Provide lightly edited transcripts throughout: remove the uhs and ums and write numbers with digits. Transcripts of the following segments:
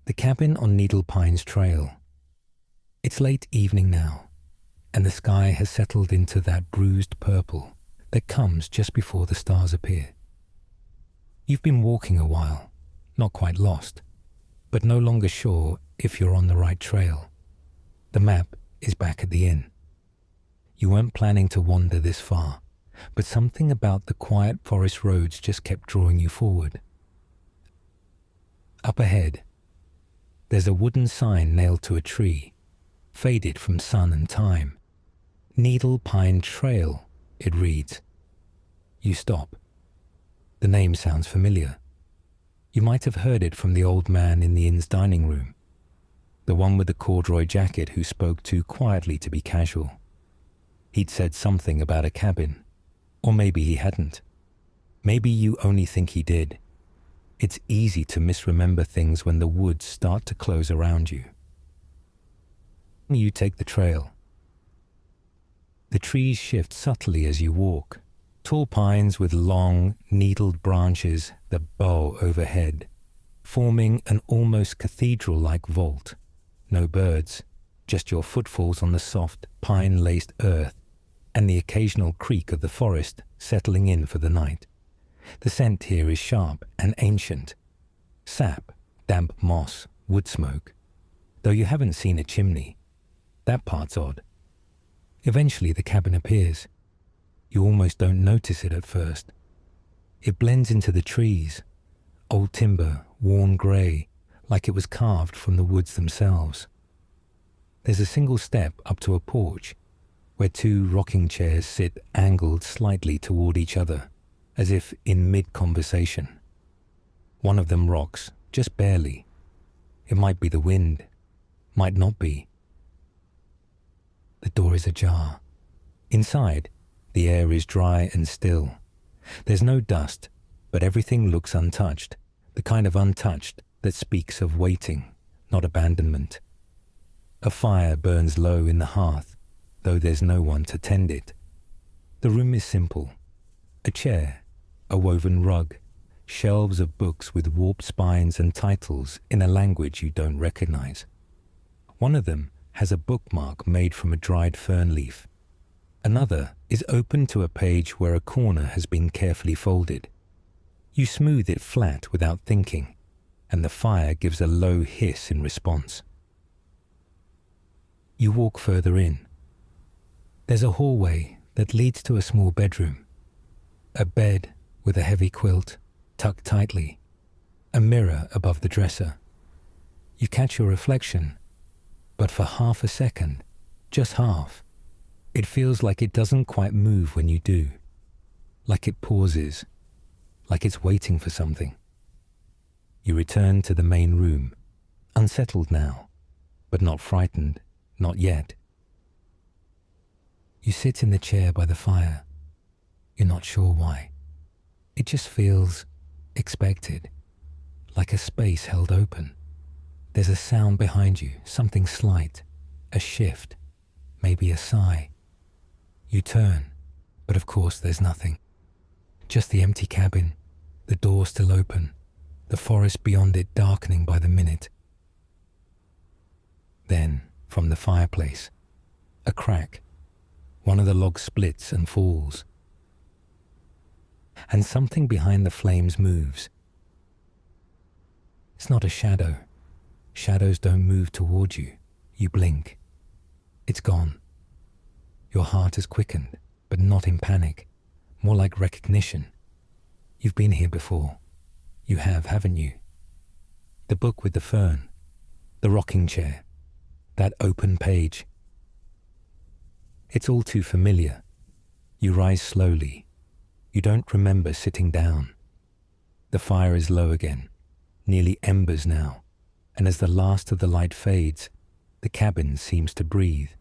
The cabin on Needle Pines Trail. It's late evening now, and the sky has settled into that bruised purple that comes just before the stars appear. You've been walking a while, not quite lost, but no longer sure if you're on the right trail. The map is back at the inn. You weren't planning to wander this far, but something about the quiet forest roads just kept drawing you forward. Up ahead, there's a wooden sign nailed to a tree, faded from sun and time. Needle Pine Trail, it reads. You stop. The name sounds familiar. You might have heard it from the old man in the inn's dining room, the one with the corduroy jacket who spoke too quietly to be casual. He'd said something about a cabin, or maybe he hadn't. Maybe you only think he did. It's easy to misremember things when the woods start to close around you. You take the trail. The trees shift subtly as you walk. Tall pines with long, needled branches that bow overhead, forming an almost cathedral-like vault. No birds, just your footfalls on the soft, pine-laced earth and the occasional creak of the forest settling in for the night. The scent here is sharp and ancient. Sap, damp moss, wood smoke. Though you haven't seen a chimney. That part's odd. Eventually the cabin appears. You almost don't notice it at first. It blends into the trees, old timber, worn grey, like it was carved from the woods themselves. There's a single step up to a porch, where two rocking chairs sit angled slightly toward each other, as if in mid-conversation. One of them rocks, just barely. It might be the wind, might not be. The door is ajar. Inside, the air is dry and still. There's no dust, but everything looks untouched, the kind of untouched that speaks of waiting, not abandonment. A fire burns low in the hearth, though there's no one to tend it. The room is simple. A chair, a woven rug, shelves of books with warped spines and titles in a language you don't recognize. One of them has a bookmark made from a dried fern leaf. Another is open to a page where a corner has been carefully folded. You smooth it flat without thinking, and the fire gives a low hiss in response. You walk further in. There's a hallway that leads to a small bedroom. A bed with a heavy quilt, tucked tightly. A mirror above the dresser. You catch your reflection, but for half a second, just half, it feels like it doesn't quite move when you do. Like it pauses, like it's waiting for something. You return to the main room, unsettled now, but not frightened, not yet. You sit in the chair by the fire. You're not sure why. It just feels expected, like a space held open. There's a sound behind you, something slight, a shift, maybe a sigh. You turn, but of course there's nothing. Just the empty cabin, the door still open, the forest beyond it darkening by the minute. Then, from the fireplace, a crack. One of the logs splits and falls. And something behind the flames moves. It's not a shadow. Shadows don't move toward you. You blink. It's gone. Your heart has quickened, but not in panic, more like recognition. You've been here before. You have, haven't you? The book with the fern, the rocking chair, that open page. It's all too familiar. You rise slowly. You don't remember sitting down. The fire is low again, nearly embers now, and as the last of the light fades, the cabin seems to breathe.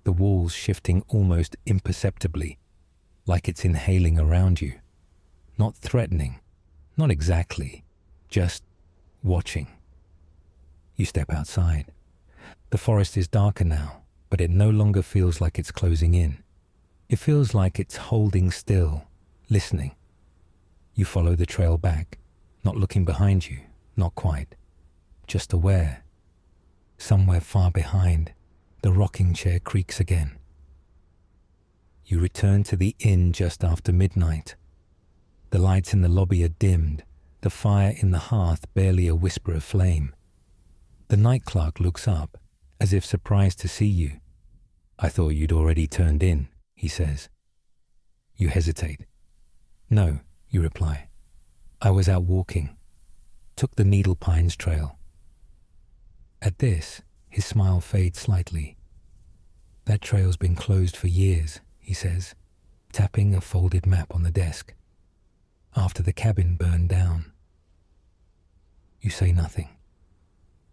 The walls shifting almost imperceptibly, like it's inhaling around you. Not threatening, not exactly, just watching. You step outside. The forest is darker now, but it no longer feels like it's closing in. It feels like it's holding still, listening. You follow the trail back, not looking behind you, not quite. just aware. Somewhere far behind, the rocking chair creaks again. You return to the inn just after midnight. The lights in the lobby are dimmed, the fire in the hearth barely a whisper of flame. The night clerk looks up, as if surprised to see you. "I thought you'd already turned in," he says. You hesitate. "No," you reply. "I was out walking. Took the Needle Pines trail." At this, his smile fades slightly. "That trail's been closed for years," he says, tapping a folded map on the desk. "After the cabin burned down." You say nothing.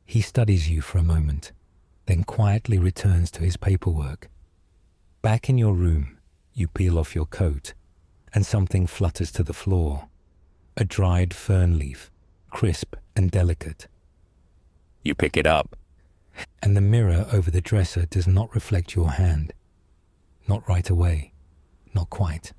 He studies you for a moment, then quietly returns to his paperwork. Back in your room, you peel off your coat, and something flutters to the floor. A dried fern leaf, crisp and delicate. You pick it up, and the mirror over the dresser does not reflect your hand. Not right away, not quite.